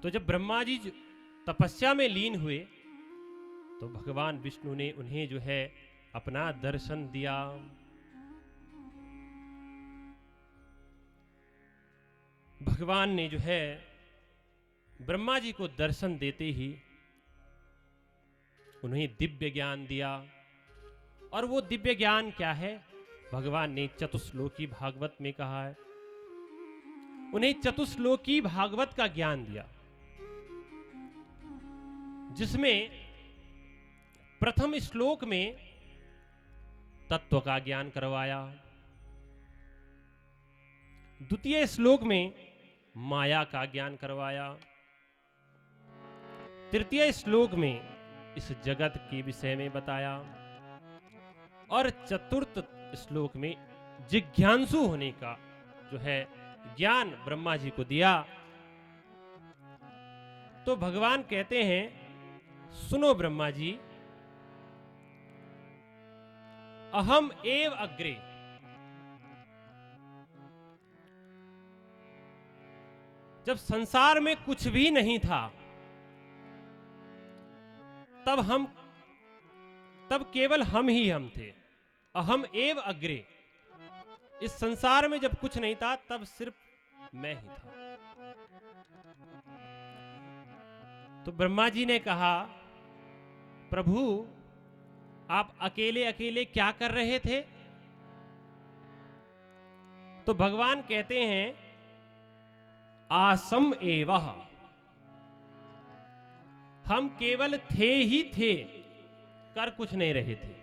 तो जब ब्रह्मा जी तपस्या में लीन हुए तो भगवान विष्णु ने उन्हें जो है अपना दर्शन दिया। भगवान ने जो है ब्रह्मा जी को दर्शन देते ही उन्हें दिव्य ज्ञान दिया। और वो दिव्य ज्ञान क्या है? भगवान ने चतुश्लोकी भागवत में कहा है, उन्हें चतुश्लोकी भागवत का ज्ञान दिया, जिसमें प्रथम श्लोक में तत्व का ज्ञान करवाया, द्वितीय श्लोक में माया का ज्ञान करवाया, तृतीय श्लोक में इस जगत के विषय में बताया और चतुर्थ श्लोक में जिज्ञासु होने का जो है ज्ञान ब्रह्मा जी को दिया। तो भगवान कहते हैं, सुनो ब्रह्मा जी, अहम एव अग्रे, जब संसार में कुछ भी नहीं था तब केवल हम ही हम थे। अहम एव अग्रे, इस संसार में जब कुछ नहीं था तब सिर्फ मैं ही था। तो ब्रह्मा जी ने कहा, प्रभु आप अकेले अकेले क्या कर रहे थे? तो भगवान कहते हैं, आसम एवह, हम केवल थे ही थे, कर कुछ नहीं रहे थे।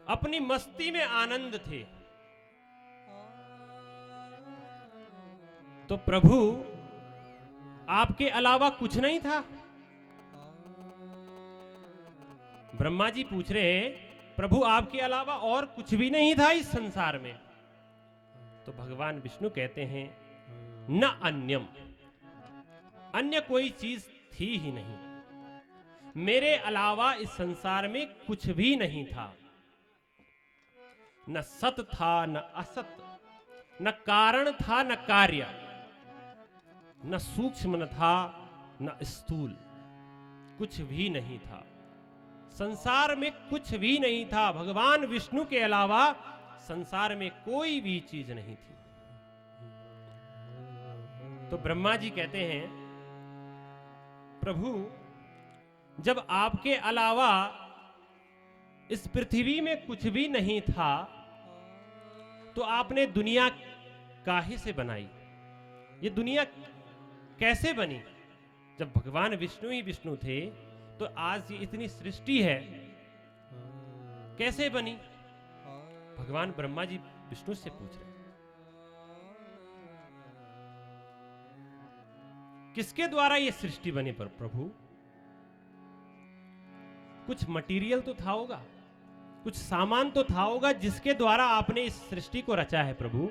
अपनी मस्ती में आनंद थे। तो प्रभु आपके अलावा कुछ नहीं था? ब्रह्मा जी पूछ रहे हैं, प्रभु आपके अलावा और कुछ भी नहीं था इस संसार में? तो भगवान विष्णु कहते हैं, न अन्यम, अन्य कोई चीज थी ही नहीं, मेरे अलावा इस संसार में कुछ भी नहीं था। न सत था न असत, न कारण था न कार्य, न सूक्ष्म न था न स्थूल, कुछ भी नहीं था। संसार में कुछ भी नहीं था। भगवान विष्णु के अलावा संसार में कोई भी चीज नहीं थी। तो ब्रह्मा जी कहते हैं, प्रभु जब आपके अलावा इस पृथ्वी में कुछ भी नहीं था तो आपने दुनिया काहे से बनाई? ये दुनिया कैसे बनी? जब भगवान विष्णु ही विष्णु थे तो आज ये इतनी सृष्टि है कैसे बनी? भगवान ब्रह्मा जी विष्णु से पूछ रहे हैं, किसके द्वारा ये सृष्टि बनी? पर प्रभु कुछ मटेरियल तो था होगा, कुछ सामान तो था होगा जिसके द्वारा आपने इस सृष्टि को रचा है। प्रभु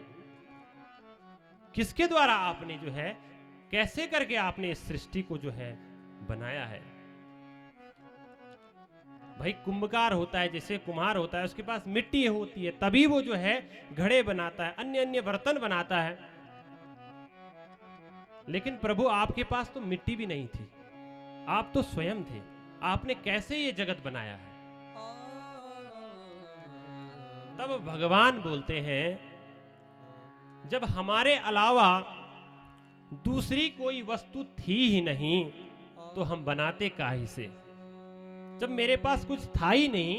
किसके द्वारा आपने जो है, कैसे करके आपने इस सृष्टि को जो है बनाया है? भाई कुंभकार होता है, जैसे कुम्हार होता है, उसके पास मिट्टी होती है तभी वो जो है घड़े बनाता है, अन्य अन्य बर्तन बनाता है। लेकिन प्रभु आपके पास तो मिट्टी भी नहीं थी, आप तो स्वयं थे। आपने कैसे ये जगत बनाया है? तब भगवान बोलते हैं, जब हमारे अलावा दूसरी कोई वस्तु थी ही नहीं तो हम बनाते काहे से? जब मेरे पास कुछ था ही नहीं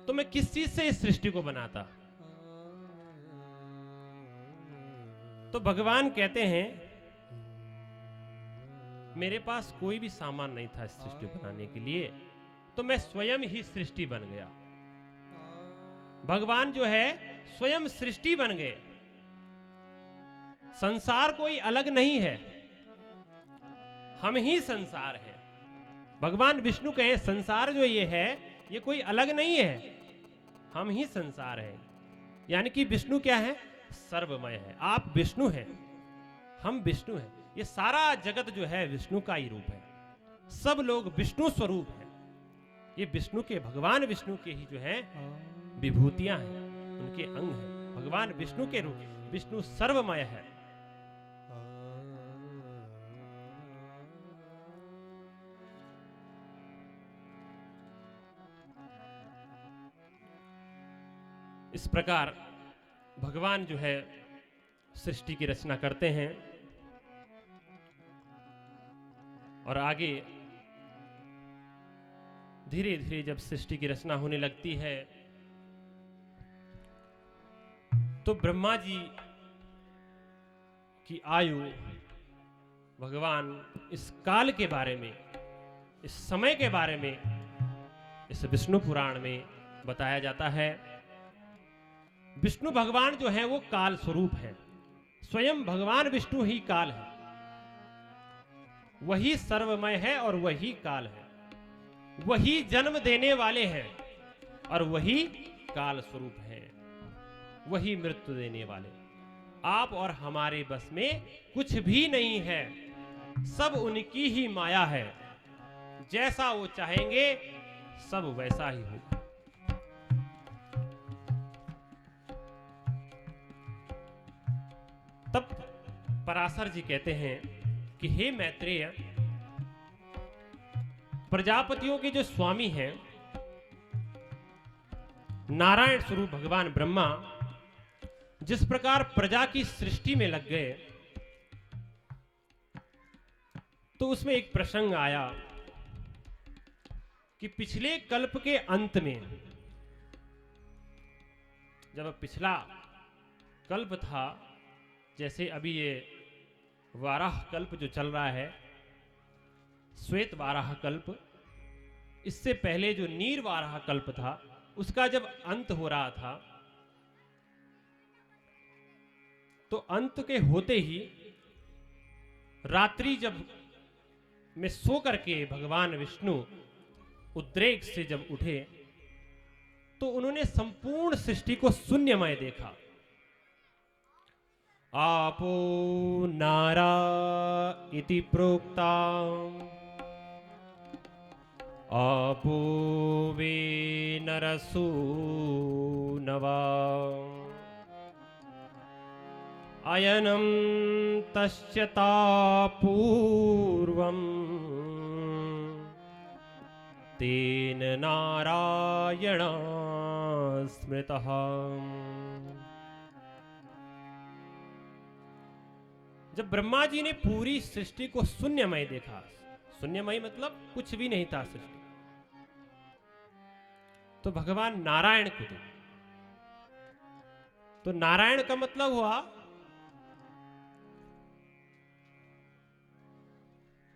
तो मैं किस चीज से इस सृष्टि को बनाता? तो भगवान कहते हैं, मेरे पास कोई भी सामान नहीं था इस सृष्टि बनाने के लिए, तो मैं स्वयं ही सृष्टि बन गया। भगवान जो है स्वयं सृष्टि बन गए। संसार कोई अलग नहीं है, हम ही संसार है। भगवान विष्णु कहे, संसार जो ये है ये कोई अलग नहीं है, हम ही संसार है। यानी कि विष्णु क्या है? सर्वमय है। आप विष्णु हैं, हम विष्णु हैं। ये सारा जगत जो है विष्णु का ही रूप है, सब लोग विष्णु स्वरूप हैं। ये विष्णु के, भगवान विष्णु के ही जो है विभूतियां हैं, उनके अंग हैं। भगवान विष्णु के रूप विष्णु सर्वमय है। इस प्रकार भगवान जो है सृष्टि की रचना करते हैं और आगे धीरे धीरे जब सृष्टि की रचना होने लगती है तो ब्रह्मा जी की आयु भगवान इस काल के बारे में, इस समय के बारे में इस विष्णु पुराण में बताया जाता है। विष्णु भगवान जो है वो काल स्वरूप है, स्वयं भगवान विष्णु ही काल है, वही सर्वमय है और वही काल है, वही जन्म देने वाले हैं और वही काल स्वरूप है, वही मृत्यु देने वाले। आप और हमारे बस में कुछ भी नहीं है, सब उनकी ही माया है, जैसा वो चाहेंगे सब वैसा ही होगा। तब पराशर जी कहते हैं कि हे मैत्रेय, प्रजापतियों के जो स्वामी हैं नारायण स्वरूप भगवान ब्रह्मा जिस प्रकार प्रजा की सृष्टि में लग गए, तो उसमें एक प्रसंग आया कि पिछले कल्प के अंत में, जब पिछला कल्प था, जैसे अभी ये वाराह कल्प जो चल रहा है, श्वेत वाराह कल्प, इससे पहले जो नीर वाराह कल्प था उसका जब अंत हो रहा था, तो अंत के होते ही रात्रि जब में सो करके भगवान विष्णु उद्रेक से जब उठे तो उन्होंने संपूर्ण सृष्टि को शून्यमय देखा। आपो नारा इति प्रोक्ता आपो वे नरसो नवा अयनं तस्यता पूर्वं तेन नारायण स्मृतः। जब ब्रह्मा जी ने पूरी सृष्टि को शून्यमय देखा, शून्यमय मतलब कुछ भी नहीं था सृष्टि, तो भगवान नारायण को देखा। तो नारायण का मतलब हुआ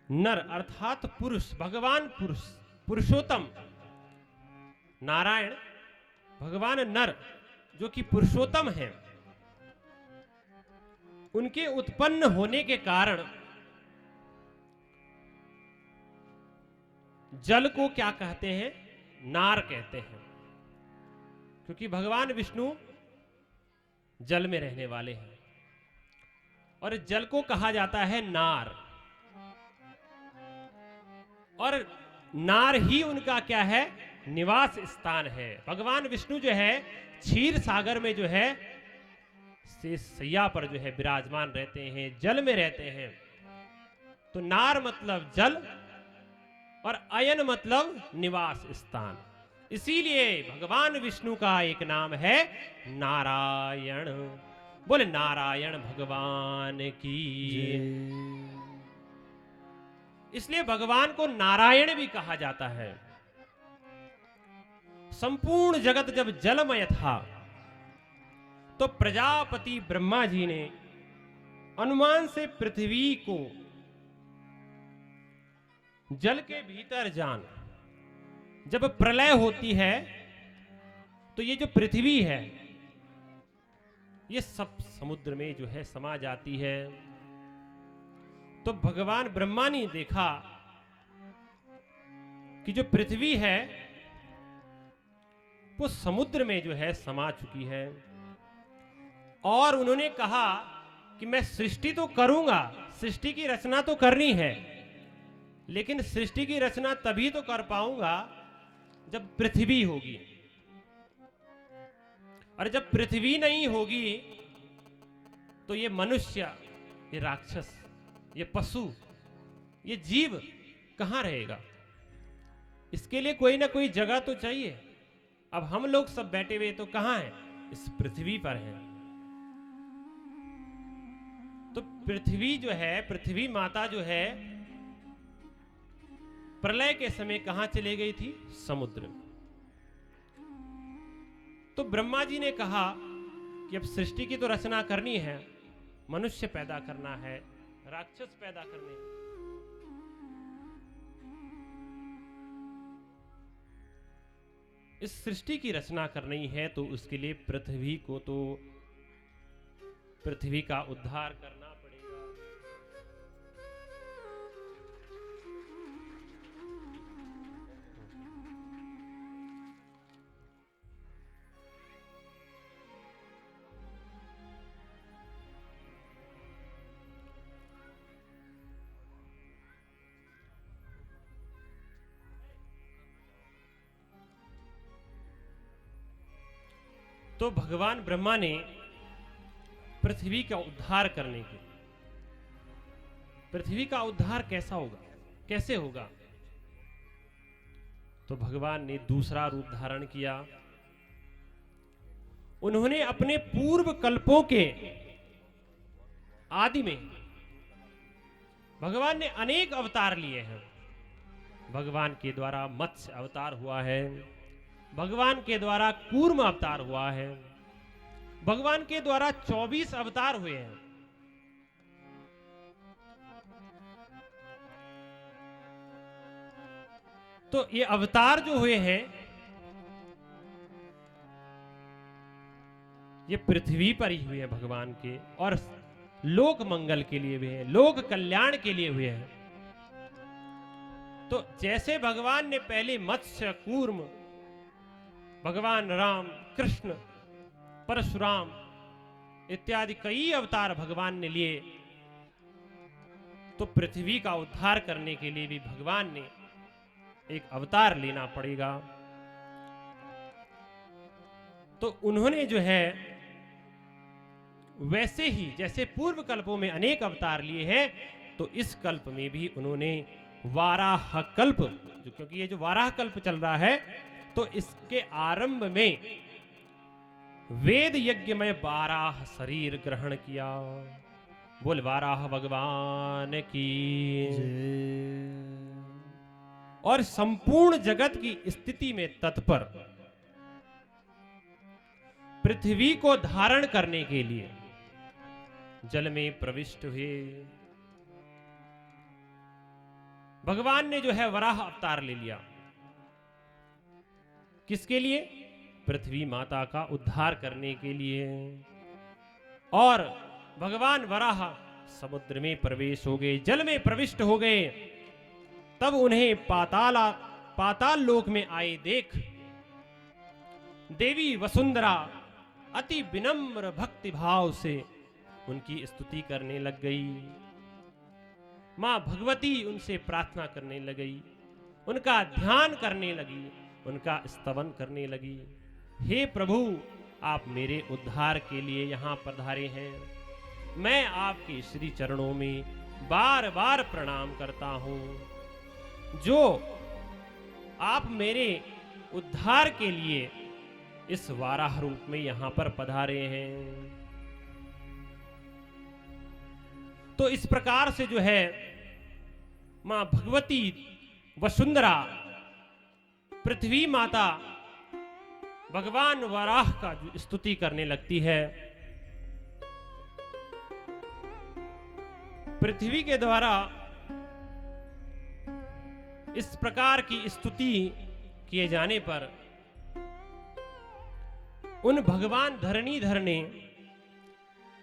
नर, अर्थात पुरुष, भगवान पुरुष, पुरुषोत्तम। नारायण भगवान नर जो कि पुरुषोत्तम है, उनके उत्पन्न होने के कारण जल को क्या कहते हैं? नार कहते हैं, क्योंकि भगवान विष्णु जल में रहने वाले हैं और जल को कहा जाता है नार, और नार ही उनका क्या है? निवास स्थान है। भगवान विष्णु जो है क्षीर सागर में जो है शेष सैया पर जो है विराजमान रहते हैं, जल में रहते हैं। तो नार मतलब जल और अयन मतलब निवास स्थान। इसीलिए भगवान विष्णु का एक नाम है नारायण। बोले नारायण भगवान की। इसलिए भगवान को नारायण भी कहा जाता है। संपूर्ण जगत जब जलमय था तो प्रजापति ब्रह्मा जी ने अनुमान से पृथ्वी को जल के भीतर जान, जब प्रलय होती है तो ये जो पृथ्वी है ये सब समुद्र में जो है समा जाती है। तो भगवान ब्रह्मा ने देखा कि जो पृथ्वी है वो समुद्र में जो है समा चुकी है, और उन्होंने कहा कि मैं सृष्टि तो करूंगा, सृष्टि की रचना तो करनी है, लेकिन सृष्टि की रचना तभी तो कर पाऊंगा जब पृथ्वी होगी, और जब पृथ्वी नहीं होगी तो ये मनुष्य, ये राक्षस, ये पशु, ये जीव कहां रहेगा? इसके लिए कोई ना कोई जगह तो चाहिए। अब हम लोग सब बैठे हुए तो कहां हैं? इस पृथ्वी पर हैं। तो पृथ्वी जो है, पृथ्वी माता जो है, प्रलय के समय कहां चले गई थी? समुद्र में। तो ब्रह्मा जी ने कहा कि अब सृष्टि की तो रचना करनी है, मनुष्य पैदा करना है, राक्षस पैदा करने हैं। इस सृष्टि की रचना करनी है तो उसके लिए पृथ्वी को, तो पृथ्वी का उद्धार करना पड़ेगा। तो भगवान ब्रह्मा ने पृथ्वी का उद्धार करने के, पृथ्वी का उद्धार कैसा होगा, कैसे होगा? तो भगवान ने दूसरा रूप धारण किया। उन्होंने अपने पूर्व कल्पों के आदि में भगवान ने अनेक अवतार लिए हैं। भगवान के द्वारा मत्स्य अवतार हुआ है, भगवान के द्वारा कूर्म अवतार हुआ है, भगवान के द्वारा 24 अवतार हुए हैं। तो ये अवतार जो हुए हैं, ये पृथ्वी पर ही हुए हैं भगवान के, और लोक मंगल के लिए हुए हैं, लोक कल्याण के लिए हुए हैं। तो जैसे भगवान ने पहले मत्स्य, कूर्म, भगवान राम, कृष्ण, परशुराम इत्यादि कई अवतार भगवान ने लिए, तो पृथ्वी का उद्धार करने के लिए भी भगवान ने एक अवतार लेना पड़ेगा। तो उन्होंने जो है वैसे ही जैसे पूर्व कल्पों में अनेक अवतार लिए हैं, तो इस कल्प में भी उन्होंने वाराह कल्प, क्योंकि ये जो वाराह कल्प चल रहा है, तो इसके आरंभ में वेद यज्ञ में वाराह शरीर ग्रहण किया। बोल वाराह भगवान की। और संपूर्ण जगत की स्थिति में तत्पर, पृथ्वी को धारण करने के लिए जल में प्रविष्ट हुए। भगवान ने जो है वराह अवतार ले लिया। किसके लिए? पृथ्वी माता का उद्धार करने के लिए। और भगवान वराह समुद्र में प्रवेश हो गए, जल में प्रविष्ट हो गए। तब उन्हें पाताल लोक में आए देख देवी वसुंधरा अति विनम्र भक्ति भाव से उनकी स्तुति करने लग गई। मां भगवती उनसे प्रार्थना करने लगी, उनका ध्यान करने लगी, उनका स्तवन करने लगी। हे प्रभु, आप मेरे उद्धार के लिए यहां पधारे हैं। मैं आपके श्री चरणों में बार बार प्रणाम करता हूं। जो आप मेरे उद्धार के लिए इस वाराह रूप में यहां पर पधारे हैं। तो इस प्रकार से जो है मां भगवती वसुंधरा, पृथ्वी माता, भगवान वराह का जो स्तुति करने लगती है। पृथ्वी के द्वारा इस प्रकार की स्तुति किए जाने पर उन भगवान धरणीधर ने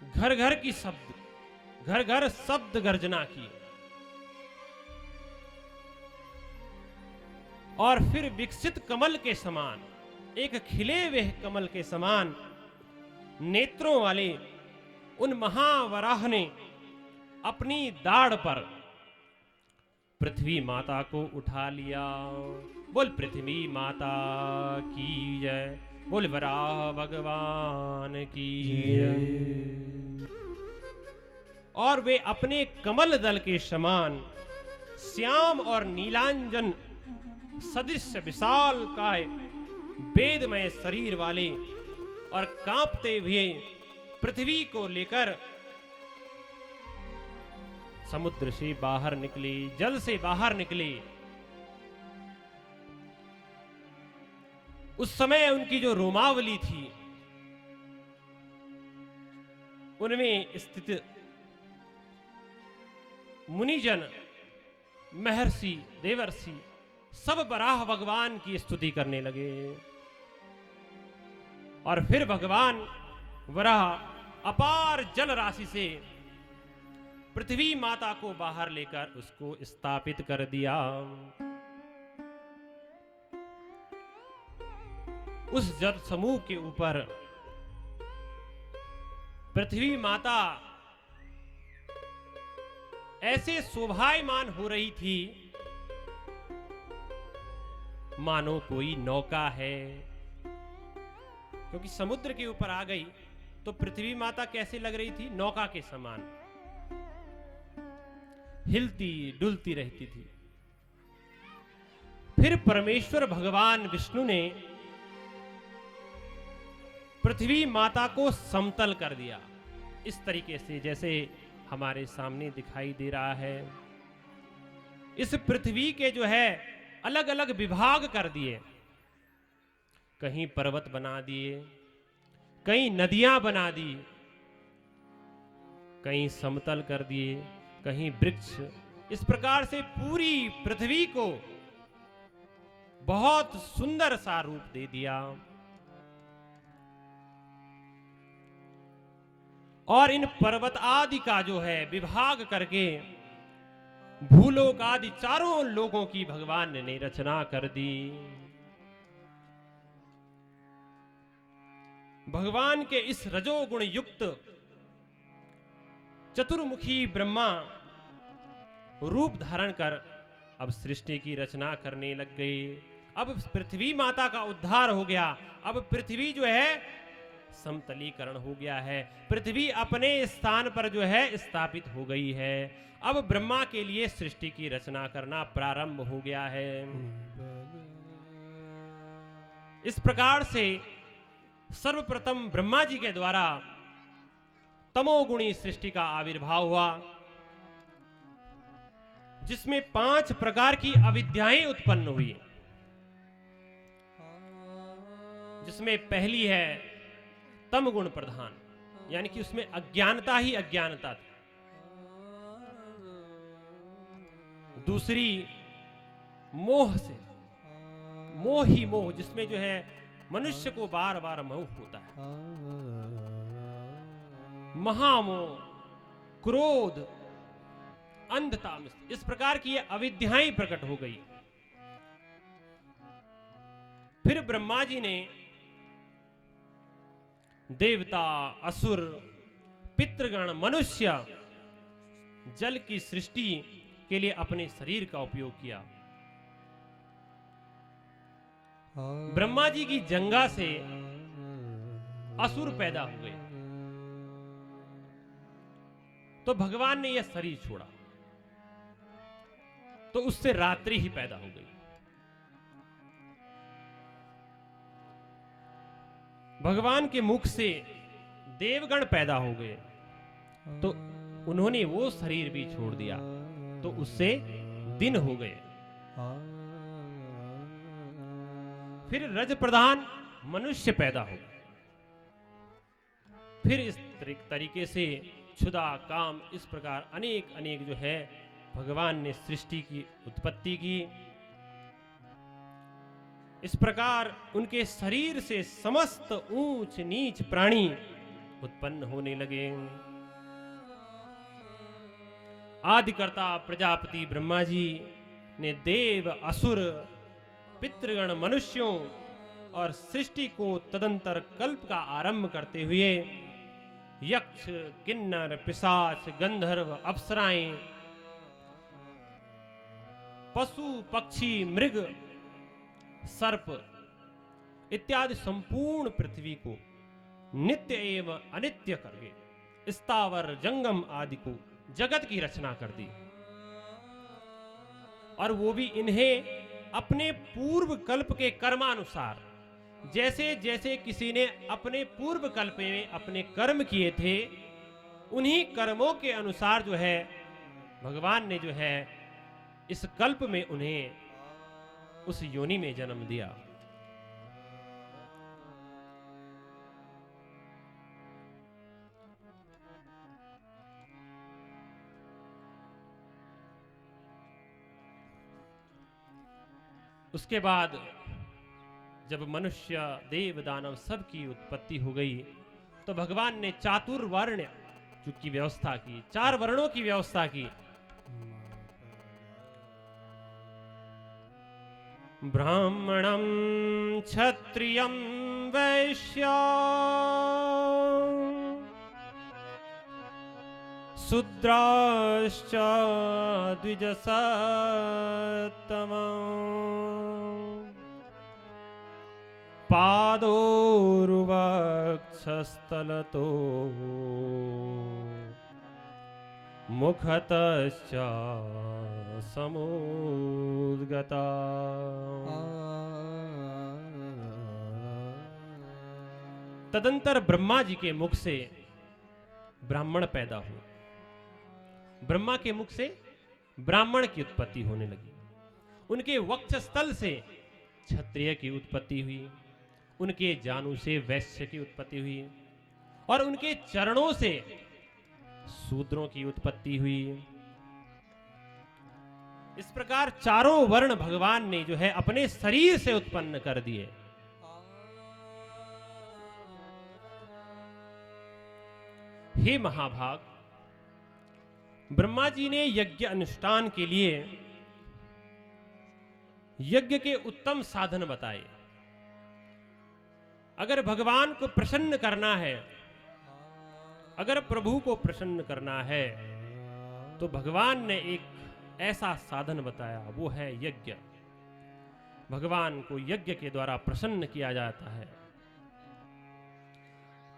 घर घर की शब्द, घर घर शब्द गर्जना की, और फिर विकसित कमल के समान, एक खिले हुए कमल के समान नेत्रों वाले उन महावराह ने अपनी दाढ़ पर पृथ्वी माता को उठा लिया। बोल पृथ्वी माता की जय, बोल वराह भगवान की जय। और वे अपने कमल दल के समान श्याम और नीलांजन सदृश विशाल काय वेदमय शरीर वाले और कांपते हुए पृथ्वी को लेकर समुद्र से बाहर निकले, जल से बाहर निकले। उस समय उनकी जो रोमावली थी, उनमें स्थित मुनिजन, महर्षि, देवर्षि सब वराह भगवान की स्तुति करने लगे। और फिर भगवान वराह अपार जल राशि से पृथ्वी माता को बाहर लेकर उसको स्थापित कर दिया। उस जल समूह के ऊपर पृथ्वी माता ऐसे शोभायमान हो रही थी मानो कोई नौका है, क्योंकि समुद्र के ऊपर आ गई तो पृथ्वी माता कैसे लग रही थी? नौका के समान हिलती डुलती रहती थी। फिर परमेश्वर भगवान विष्णु ने पृथ्वी माता को समतल कर दिया, इस तरीके से जैसे हमारे सामने दिखाई दे रहा है। इस पृथ्वी के जो है अलग अलग विभाग कर दिए, कहीं पर्वत बना दिए, कहीं नदियां बना दी, कहीं समतल कर दिए, कहीं वृक्ष। इस प्रकार से पूरी पृथ्वी को बहुत सुंदर सा रूप दे दिया। और इन पर्वत आदि का जो है विभाग करके भूलोक आदि चारों लोगों की भगवान ने रचना कर दी। भगवान के इस रजोगुण युक्त चतुर्मुखी ब्रह्मा रूप धारण कर अब सृष्टि की रचना करने लग गए। अब पृथ्वी माता का उद्धार हो गया। अब पृथ्वी जो है समतलीकरण हो गया है, पृथ्वी अपने स्थान पर जो है स्थापित हो गई है। अब ब्रह्मा के लिए सृष्टि की रचना करना प्रारंभ हो गया है। इस प्रकार से सर्वप्रथम ब्रह्मा जी के द्वारा तमोगुणी सृष्टि का आविर्भाव हुआ, जिसमें 5 प्रकार की अविद्याएं उत्पन्न हुई, जिसमें पहली है तम गुण प्रधान, यानी कि उसमें अज्ञानता ही अज्ञानता थी। दूसरी मोह से, मोह ही मोह, जिसमें जो है मनुष्य को बार बार मोह होता है। महामोह, क्रोध, अंधता, इस प्रकार की ये अविद्याएं प्रकट हो गई। फिर ब्रह्मा जी ने देवता, असुर, पितृगण, मनुष्य, जल की सृष्टि के लिए अपने शरीर का उपयोग किया। ब्रह्मा जी की जंगा से असुर पैदा हो गए, तो भगवान ने यह शरीर छोड़ा, तो उससे रात्रि ही पैदा हो गई। भगवान के मुख से देवगण पैदा हो गए, तो उन्होंने वो शरीर भी छोड़ दिया, तो उससे दिन हो गए। फिर रज प्रधान मनुष्य पैदा हो गए। फिर इस तरीके से क्षुधा, काम, इस प्रकार अनेक अनेक जो है भगवान ने सृष्टि की उत्पत्ति की। इस प्रकार उनके शरीर से समस्त ऊंच नीच प्राणी उत्पन्न होने लगे। आदिकर्ता प्रजापति ब्रह्मा जी ने देव, असुर, पितृगण, मनुष्यों और सृष्टि को तदंतर कल्प का आरंभ करते हुए यक्ष, किन्नर, पिशाच, गंधर्व, अप्सराएं, पशु, पक्षी, मृग, सर्प इत्यादि संपूर्ण पृथ्वी को नित्य एवं अनित्य करके स्थावर जंगम आदि को जगत की रचना कर दी, और वो भी इन्हें अपने पूर्व कल्प के कर्मानुसार। जैसे जैसे किसी ने अपने पूर्व कल्प में अपने कर्म किए थे, उन्हीं कर्मों के अनुसार जो है भगवान ने जो है इस कल्प में उन्हें उस योनि में जन्म दिया। उसके बाद जब मनुष्य देव दानव सबकी उत्पत्ति हो गई, तो भगवान ने चातुर्वर्ण की व्यवस्था की, 4 वर्णों की व्यवस्था की। ब्राह्मणं क्षत्रियं वैश्यं शूद्राश्च द्विजसत्तमम् पादोर्वक्षस्थलतो मुखतश्च समुद्गता। तदंतर ब्रह्मा जी के मुख से ब्राह्मण पैदा हुए, ब्रह्मा के मुख से ब्राह्मण की उत्पत्ति होने लगी। उनके वक्षस्थल से क्षत्रिय की उत्पत्ति हुई, उनके जानू से वैश्य की उत्पत्ति हुई, और उनके चरणों से शूद्रों की उत्पत्ति हुई। इस प्रकार 4 वर्ण भगवान ने जो है अपने शरीर से उत्पन्न कर दिए। हे महाभाग, ब्रह्मा जी ने यज्ञ अनुष्ठान के लिए यज्ञ के उत्तम साधन बताए। अगर भगवान को प्रसन्न करना है, अगर प्रभु को प्रसन्न करना है, तो भगवान ने एक ऐसा साधन बताया, वो है यज्ञ। भगवान को यज्ञ के द्वारा प्रसन्न किया जाता है।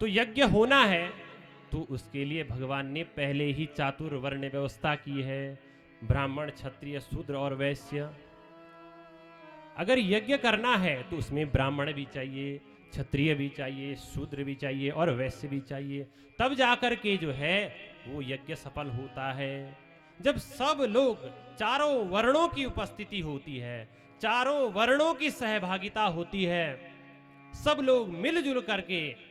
तो यज्ञ होना है तो उसके लिए भगवान ने पहले ही चातुर्वर्ण व्यवस्था की है, ब्राह्मण, क्षत्रिय, शूद्र और वैश्य। अगर यज्ञ करना है तो उसमें ब्राह्मण भी चाहिए, क्षत्रिय भी चाहिए, शूद्र भी चाहिए और वैश्य भी चाहिए, तब जाकर के जो है वो यज्ञ सफल होता है। जब सब लोग, 4 वर्णों की उपस्थिति होती है, 4 वर्णों की सहभागिता होती है, सब लोग मिलजुल करके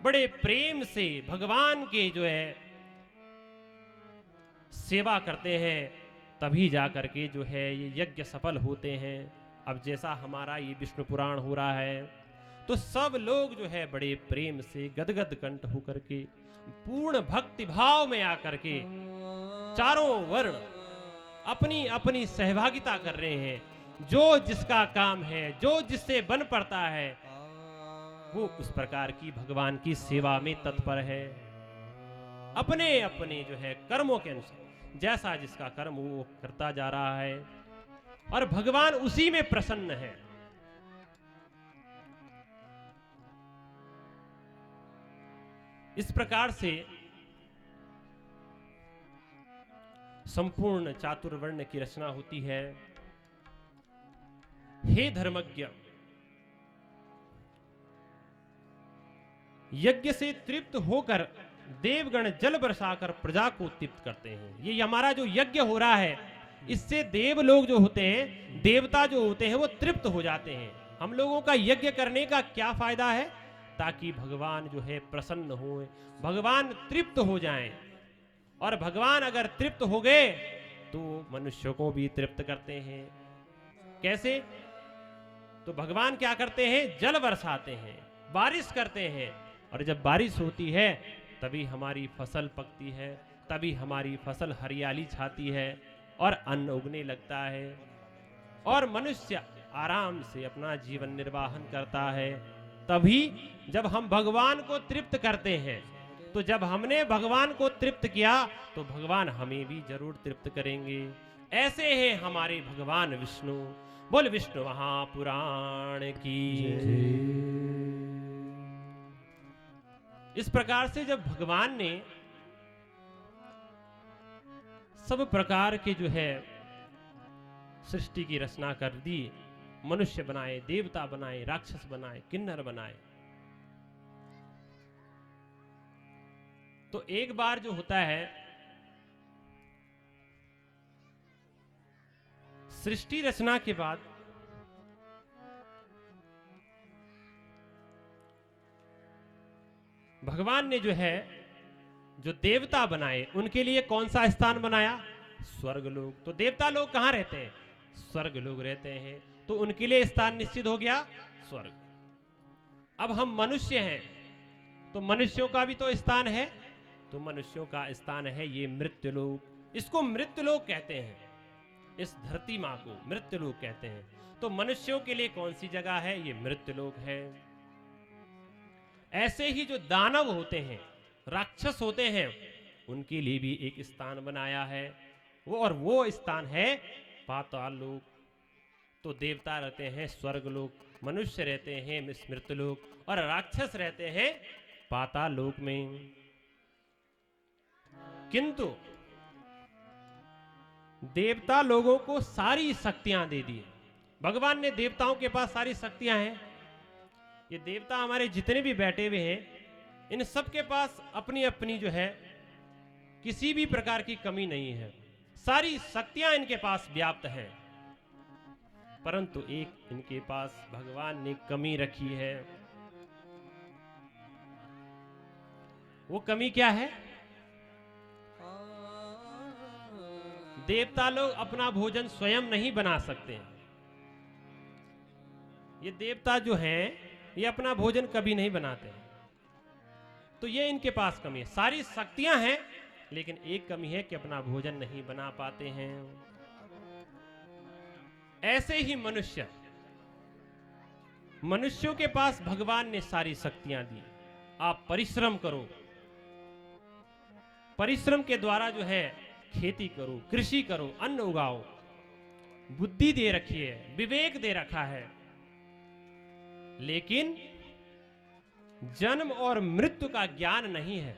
बड़े प्रेम से भगवान के जो है सेवा करते हैं, तभी जाकर के जो है ये यज्ञ सफल होते हैं। अब जैसा हमारा ये विष्णु पुराण हो रहा है, तो सब लोग जो है बड़े प्रेम से गदगद कंठ होकर के पूर्ण भक्ति भाव में आकर के 4 वर्ण अपनी अपनी सहभागिता कर रहे हैं। जो जिसका काम है, जो जिससे बन पड़ता है, वो उस प्रकार की भगवान की सेवा में तत्पर है। अपने अपने जो है कर्मों के अनुसार जैसा जिसका कर्म वो करता जा रहा है, और भगवान उसी में प्रसन्न है। इस प्रकार से संपूर्ण चातुर्वर्ण की रचना होती है। हे धर्मज्ञ, यज्ञ से तृप्त होकर देवगण जल बरसाकर प्रजा को तृप्त करते हैं। ये हमारा जो यज्ञ हो रहा है, इससे देव लोग जो होते हैं, देवता जो होते हैं, वो तृप्त हो जाते हैं। हम लोगों का यज्ञ करने का क्या फायदा है? ताकि भगवान जो है प्रसन्न हो, भगवान तृप्त हो जाएं। और भगवान अगर तृप्त हो गए तो मनुष्यों को भी तृप्त करते हैं। कैसे? तो भगवान क्या करते हैं? जल बरसाते हैं, बारिश करते हैं, और जब बारिश होती है तभी हमारी फसल पकती है, तभी हमारी फसल हरियाली छाती है और अन्न उगने लगता है, और मनुष्य आराम से अपना जीवन निर्वाहन करता है। तभी जब हम भगवान को तृप्त करते हैं, तो जब हमने भगवान को तृप्त किया तो भगवान हमें भी जरूर तृप्त करेंगे। ऐसे हैं हमारे भगवान विष्णु। बोल विष्णु महापुराण की। इस प्रकार से जब भगवान ने सब प्रकार के जो है सृष्टि की रचना कर दी, मनुष्य बनाए, देवता बनाए, राक्षस बनाए, किन्नर बनाए, तो एक बार जो होता है सृष्टि रचना के बाद भगवान ने जो है जो देवता बनाए उनके लिए कौन सा स्थान बनाया? स्वर्ग लोग। तो देवता लोग कहां रहते हैं? स्वर्ग लोग रहते हैं, तो उनके लिए स्थान निश्चित हो गया स्वर्ग। अब हम मनुष्य हैं, तो मनुष्यों का भी तो स्थान है, तो मनुष्यों का स्थान है ये मृत्युलोक। इसको मृत्युलोक कहते हैं, इस धरती मां को मृत्युलोक कहते हैं। तो मनुष्यों के लिए कौन सी जगह है? ये मृत्युलोक है। ऐसे ही जो दानव होते हैं, राक्षस होते हैं, उनके लिए भी एक स्थान बनाया है, वो स्थान है पाताल लोक। तो देवता रहते हैं स्वर्ग लोक, मनुष्य रहते हैं मृत्युलोक, और राक्षस रहते हैं पाताल लोक में। किंतु देवता लोगों को सारी शक्तियां दे दी। भगवान ने देवताओं के पास सारी शक्तियां हैं। ये देवता हमारे जितने भी बैठे हुए हैं, इन सब के पास अपनी अपनी जो है किसी भी प्रकार की कमी नहीं है, सारी शक्तियां इनके पास व्याप्त हैं। परंतु एक इनके पास भगवान ने कमी रखी है। वो कमी क्या है? देवता लोग अपना भोजन स्वयं नहीं बना सकते। ये देवता जो हैं, ये अपना भोजन कभी नहीं बनाते हैं। तो ये इनके पास कमी है। सारी शक्तियां हैं, लेकिन एक कमी है कि अपना भोजन नहीं बना पाते हैं। ऐसे ही मनुष्यों के पास भगवान ने सारी शक्तियां दी। आप परिश्रम करो, परिश्रम के द्वारा जो है खेती करो, कृषि करो, अन्न उगाओ। बुद्धि दे रखी है, विवेक दे रखा है, लेकिन जन्म और मृत्यु का ज्ञान नहीं है।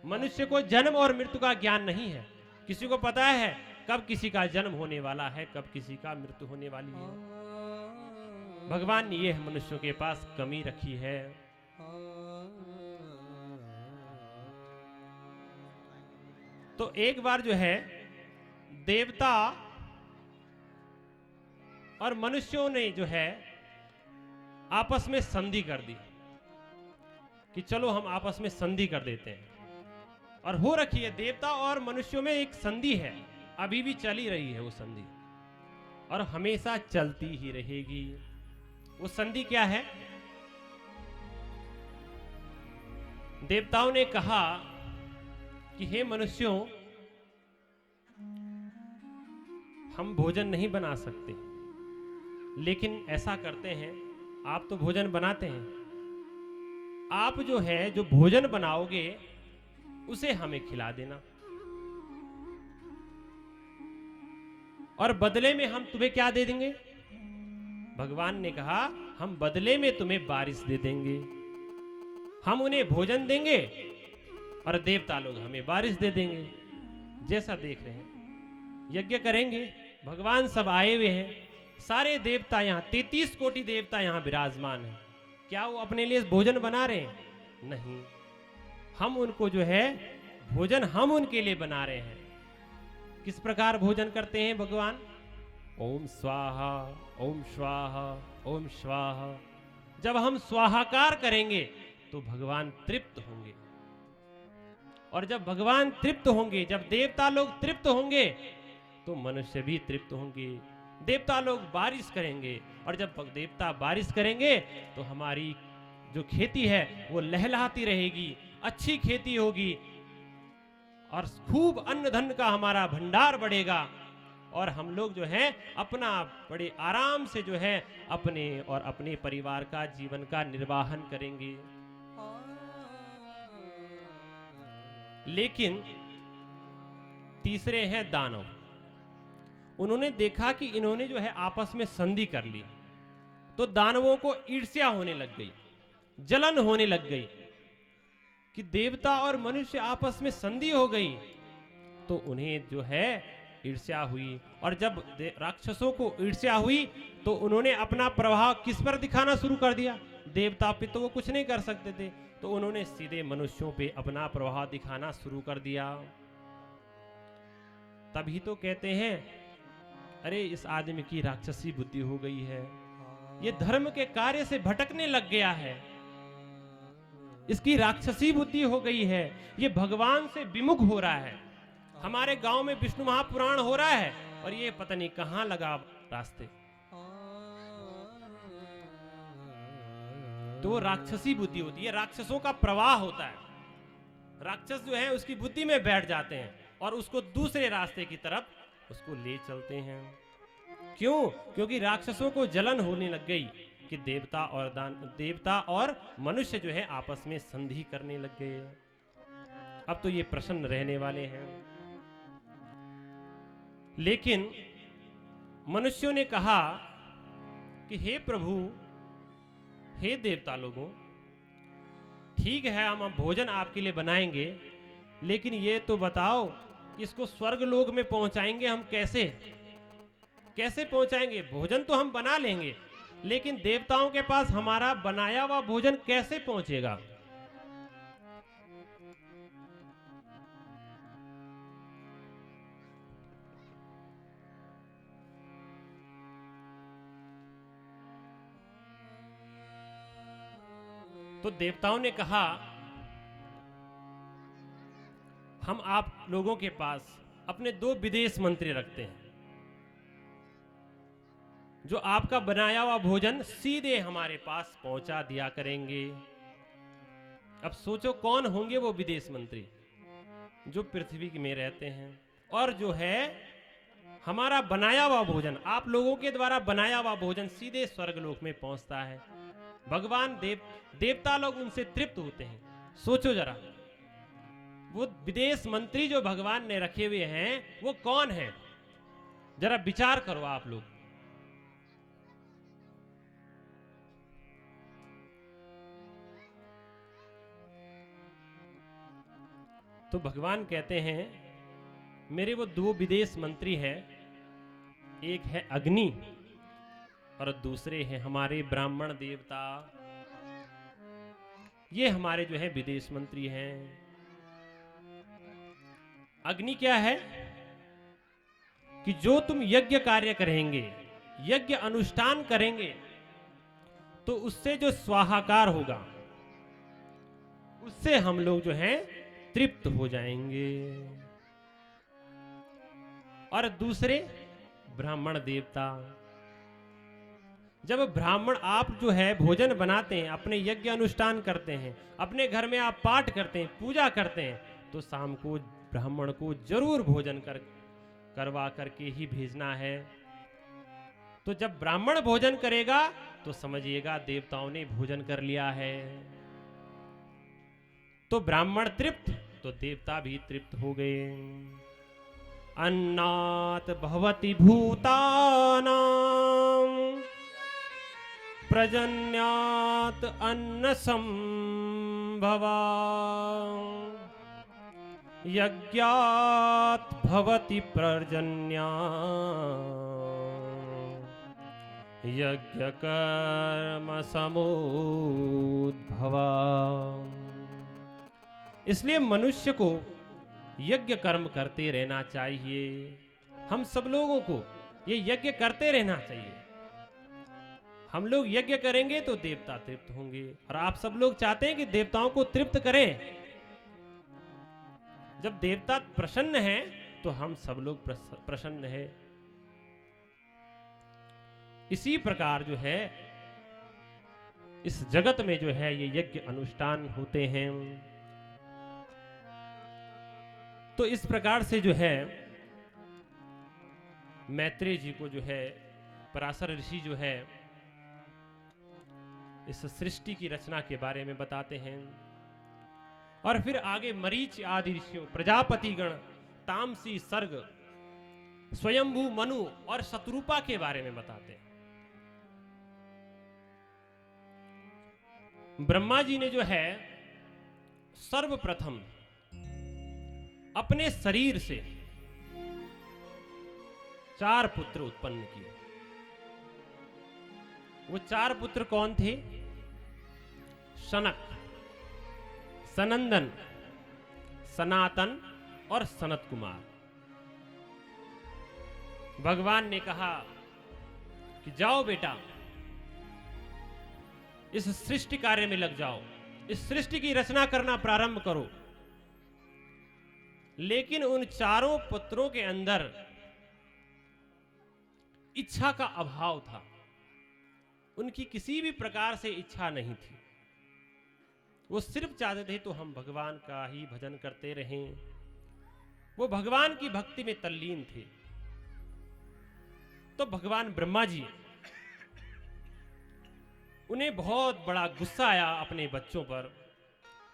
मनुष्य को जन्म और मृत्यु का ज्ञान नहीं है। किसी को पता है कब किसी का जन्म होने वाला है, कब किसी का मृत्यु होने वाली है। भगवान ने यह मनुष्यों के पास कमी रखी है। तो एक बार जो है देवता और मनुष्यों ने जो है आपस में संधि कर दी कि चलो हम आपस में संधि कर देते हैं। और हो रखी है, देवता और मनुष्यों में एक संधि है, अभी भी चली रही है वो संधि, और हमेशा चलती ही रहेगी। वो संधि क्या है? देवताओं ने कहा कि हे मनुष्यों, हम भोजन नहीं बना सकते, लेकिन ऐसा करते हैं, आप तो भोजन बनाते हैं, आप जो है जो भोजन बनाओगे उसे हमें खिला देना, और बदले में हम तुम्हें क्या दे देंगे? भगवान ने कहा हम बदले में तुम्हें बारिश दे देंगे। हम उन्हें भोजन देंगे और देवता लोग हमें बारिश दे देंगे। जैसा देख रहे हैं, यज्ञ करेंगे, भगवान सब आए हुए हैं, सारे देवता यहाँ 33 कोटि देवता यहाँ विराजमान हैं। क्या वो अपने लिए भोजन बना रहे हैं? नहीं, हम उनको जो है भोजन हम उनके लिए बना रहे हैं। किस प्रकार भोजन करते हैं भगवान? ओम स्वाहा, ओम स्वाहा, ओम स्वाहा। जब हम स्वाहाकार करेंगे तो भगवान तृप्त होंगे, और जब भगवान तृप्त होंगे, जब देवता लोग तृप्त होंगे, तो मनुष्य भी तृप्त होंगे। देवता लोग बारिश करेंगे, और जब देवता बारिश करेंगे तो हमारी जो खेती है वो लहलहाती रहेगी, अच्छी खेती होगी, और खूब अन्न धन का हमारा भंडार बढ़ेगा, और हम लोग जो है अपना बड़े आराम से जो है अपने और अपने परिवार का जीवन का निर्वाहन करेंगे। लेकिन तीसरे हैं दानव। उन्होंने देखा कि इन्होंने जो है आपस में संधि कर ली, तो दानवों को ईर्ष्या होने लग गई, जलन होने लग गई। कि देवता और मनुष्य आपस में संधि हो गई तो उन्हें जो है ईर्ष्या हुई, और जब राक्षसों को ईर्ष्या हुई तो उन्होंने अपना प्रभाव किस पर दिखाना शुरू कर दिया। देवता पे तो वो कुछ नहीं कर सकते थे, तो उन्होंने सीधे मनुष्यों पे अपना प्रभाव दिखाना शुरू कर दिया। तभी तो कहते हैं अरे इस आदमी की राक्षसी बुद्धि हो गई है, ये धर्म के कार्य से भटकने लग गया है, इसकी राक्षसी बुद्धि हो गई है, ये भगवान से विमुख हो रहा है। हमारे गांव में विष्णु महापुराण हो रहा है और ये पता नहीं कहां लगा रास्ते। तो वो राक्षसी बुद्धि होती है, राक्षसों का प्रवाह होता है। राक्षस जो है उसकी बुद्धि में बैठ जाते हैं और उसको दूसरे रास्ते की तरफ उसको ले चलते हैं। क्यों? क्योंकि राक्षसों को जलन होने लग गई कि देवता और मनुष्य जो है आपस में संधि करने लग गए। अब तो ये प्रसन्न रहने वाले हैं। लेकिन मनुष्यों ने कहा कि हे प्रभु, हे देवता लोगों, ठीक है हम भोजन आपके लिए बनाएंगे, लेकिन ये तो बताओ कि इसको स्वर्ग लोक में पहुंचाएंगे हम कैसे? कैसे पहुंचाएंगे? भोजन तो हम बना लेंगे, लेकिन देवताओं के पास हमारा बनाया हुआ भोजन कैसे पहुंचेगा? तो देवताओं ने कहा हम आप लोगों के पास अपने 2 विदेश मंत्री रखते हैं, जो आपका बनाया हुआ भोजन सीधे हमारे पास पहुंचा दिया करेंगे। अब सोचो कौन होंगे वो विदेश मंत्री जो पृथ्वी में रहते हैं और जो है हमारा बनाया हुआ भोजन, आप लोगों के द्वारा बनाया हुआ भोजन सीधे स्वर्गलोक में पहुंचता है। भगवान देवता लोग उनसे तृप्त होते हैं। सोचो जरा, वो विदेश मंत्री जो भगवान ने रखे हुए हैं वो कौन है? जरा विचार करो आप लोग। तो भगवान कहते हैं मेरे वो 2 विदेश मंत्री हैं, एक है अग्नि और दूसरे हैं हमारे ब्राह्मण देवता। ये हमारे जो है विदेश मंत्री हैं। अग्नि क्या है कि जो तुम यज्ञ कार्य करेंगे, यज्ञ अनुष्ठान करेंगे, तो उससे जो स्वाहाकार होगा उससे हम लोग जो हैं तृप्त हो जाएंगे। और दूसरे ब्राह्मण देवता, जब ब्राह्मण आप जो है भोजन बनाते हैं, अपने यज्ञ अनुष्ठान करते हैं, अपने घर में आप पाठ करते हैं, पूजा करते हैं, तो शाम को ब्राह्मण को जरूर भोजन करवा करके ही भेजना है। तो जब ब्राह्मण भोजन करेगा तो समझिएगा देवताओं ने भोजन कर लिया है। तो ब्राह्मण तृप्त तो देवता भी तृप्त हो गए। अन्नात् भवति भूतानां प्रजन्यात् अन्न संभवा यज्ञात् भवति पर्जन्या यज्ञ कर्म समुद्भवा। इसलिए मनुष्य को यज्ञ कर्म करते रहना चाहिए। हम सब लोगों को ये यज्ञ करते रहना चाहिए। हम लोग यज्ञ करेंगे तो देवता तृप्त होंगे, और आप सब लोग चाहते हैं कि देवताओं को तृप्त करें। जब देवता प्रसन्न हैं तो हम सब लोग प्रसन्न हैं। इसी प्रकार जो है इस जगत में जो है ये यज्ञ अनुष्ठान होते हैं। तो इस प्रकार से जो है मैत्रेय जी को जो है पराशर ऋषि जो है इस सृष्टि की रचना के बारे में बताते हैं। और फिर आगे मरीच आदि ऋषियों, प्रजापति गण, तामसी, सर्ग, स्वयंभू, मनु और शत्रुपा के बारे में बताते हैं। ब्रह्मा जी ने जो है सर्वप्रथम अपने शरीर से 4 पुत्र उत्पन्न किए। वो 4 पुत्र कौन थे? सनक, सनंदन, सनातन और सनत कुमार। भगवान ने कहा कि जाओ बेटा, इस सृष्टि कार्य में लग जाओ, इस सृष्टि की रचना करना प्रारंभ करो। लेकिन उन 4 पुत्रों के अंदर इच्छा का अभाव था। उनकी किसी भी प्रकार से इच्छा नहीं थी। वो सिर्फ चाहते थे तो हम भगवान का ही भजन करते रहें। वो भगवान की भक्ति में तल्लीन थे। तो भगवान ब्रह्मा जी, उन्हें बहुत बड़ा गुस्सा आया अपने बच्चों पर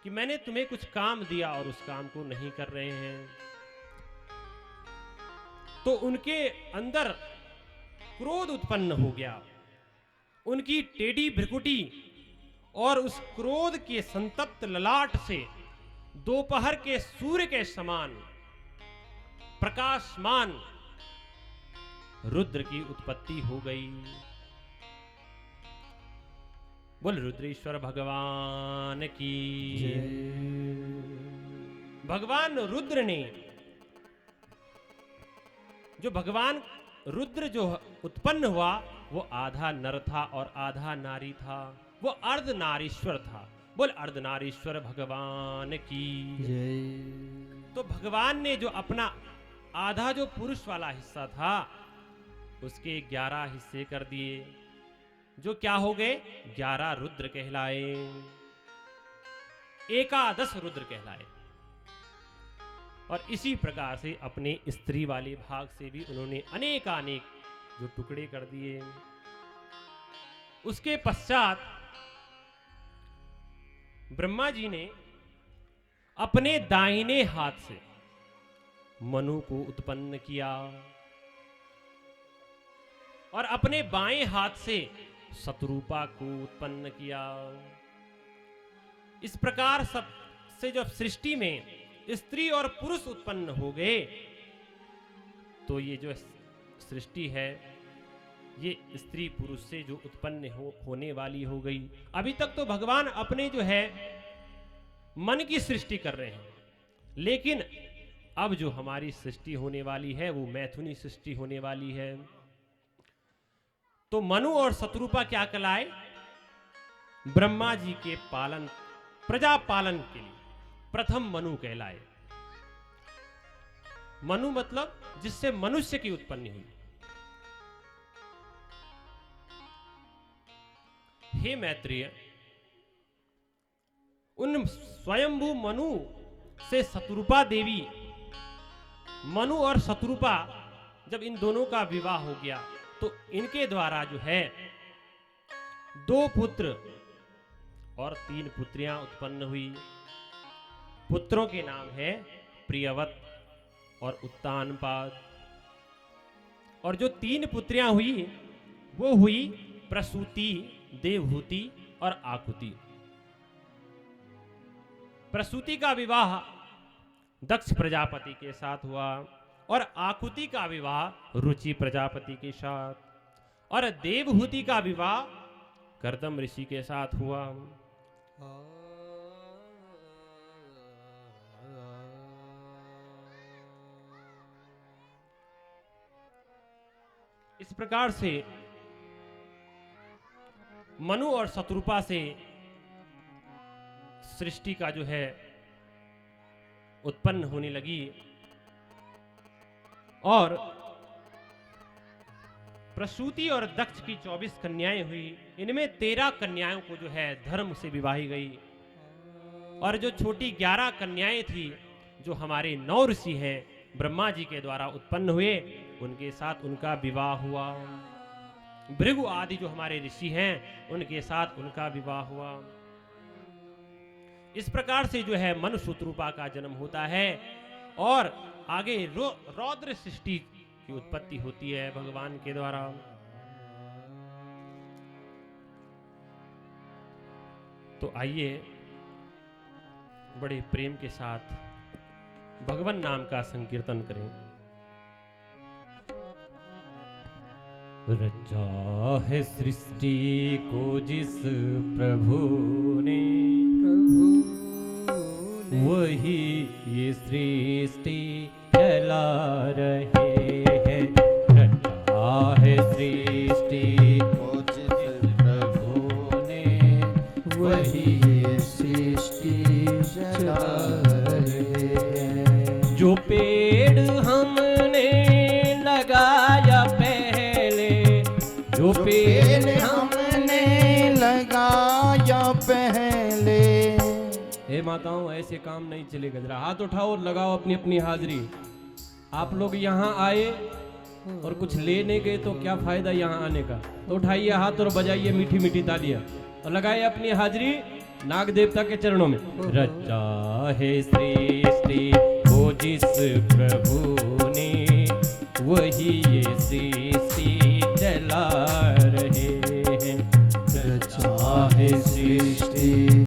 कि मैंने तुम्हें कुछ काम दिया और उस काम को नहीं कर रहे हैं। तो उनके अंदर क्रोध उत्पन्न हो गया। उनकी टेढ़ी भ्रिकुटी और उस क्रोध के संतप्त ललाट से दोपहर के सूर्य के समान प्रकाशमान रुद्र की उत्पत्ति हो गई। बोल रुद्रेश्वर भगवान की। भगवान रुद्र ने, जो भगवान रुद्र जो उत्पन्न हुआ, वो आधा नर था और आधा नारी था। वो अर्धनारीश्वर था। बोल अर्धनारीश्वर भगवान की। तो भगवान ने जो अपना आधा जो पुरुष वाला हिस्सा था, उसके 11 हिस्से कर दिए, जो क्या हो गए? 11 रुद्र कहलाए, 11 रुद्र कहलाए। और इसी प्रकार से अपने स्त्री वाले भाग से भी उन्होंने अनेकानेक जो टुकड़े कर दिए। उसके पश्चात ब्रह्मा जी ने अपने दाहिने हाथ से मनु को उत्पन्न किया और अपने बाएं हाथ से शतरूपा को उत्पन्न किया। इस प्रकार सब से जब सृष्टि में स्त्री और पुरुष उत्पन्न हो गए, तो ये जो सृष्टि है, ये स्त्री पुरुष से जो उत्पन्न होने वाली हो गई। अभी तक तो भगवान अपने जो है मन की सृष्टि कर रहे हैं, लेकिन अब जो हमारी सृष्टि होने वाली है वो मैथुनी सृष्टि होने वाली है। तो मनु और शतरूपा क्या कहलाए? ब्रह्मा जी के पालन, प्रजा पालन के लिए प्रथम मनु कहलाए। मनु मतलब जिससे मनुष्य की उत्पत्ति हुई। हे मैत्रेय, उन स्वयंभू मनु से शतरूपा देवी, मनु और शतरूपा, जब इन दोनों का विवाह हो गया तो इनके द्वारा जो है 2 पुत्र और 3 पुत्रियां उत्पन्न हुई। पुत्रों के नाम है प्रियवत और उत्तानपाद। और जो 3 पुत्रियां हुई वो हुई प्रसूति, देवहूति और आकुति। प्रसूति का विवाह दक्ष प्रजापति के साथ हुआ और आकुति का विवाह रुचि प्रजापति के साथ, और देवहूति का विवाह कर्दम ऋषि के साथ हुआ। इस प्रकार से मनु और शतरूपा से सृष्टि का जो है उत्पन्न होने लगी। और प्रसूति और दक्ष की 24 कन्याएं हुई। इनमें 13 कन्याओं को जो है धर्म से विवाही गई, और जो छोटी 11 कन्याएं थी जो हमारे 9 ऋषि हैं ब्रह्मा जी के द्वारा उत्पन्न हुए, उनके साथ उनका विवाह हुआ। भृगु आदि जो हमारे ऋषि हैं उनके साथ उनका विवाह हुआ। इस प्रकार से जो है मनु शतरूपा का जन्म होता है और आगे रौद्र सृष्टि की उत्पत्ति होती है भगवान के द्वारा। तो आइए बड़े प्रेम के साथ भगवान नाम का संकीर्तन करें। रचा है सृष्टि को जिस प्रभु ने, वही ये सृष्टि चला रहे हैं। रचा है सृष्टि को जिस प्रभु ने, वही ये सृष्टि चला रहे हैं। जो पेड़ हमने लगाया पहले, जो पेड़ हमने लगाया पहले। हे माताओं, ऐसे काम नहीं चलेगा। जरा हाथ उठाओ और लगाओ अपनी अपनी हाजिरी। आप लोग यहाँ आए और कुछ ले नहीं गए तो क्या फायदा यहाँ आने का। तो उठाइए हाथ और बजाइए मीठी मीठी तालियां और लगाइए अपनी हाजिरी नाग देवता के चरणों में। रचा है सृष्टि को जिस प्रभु ने, वही ये सृष्टि चला रहे हैं। रचा है सृष्टि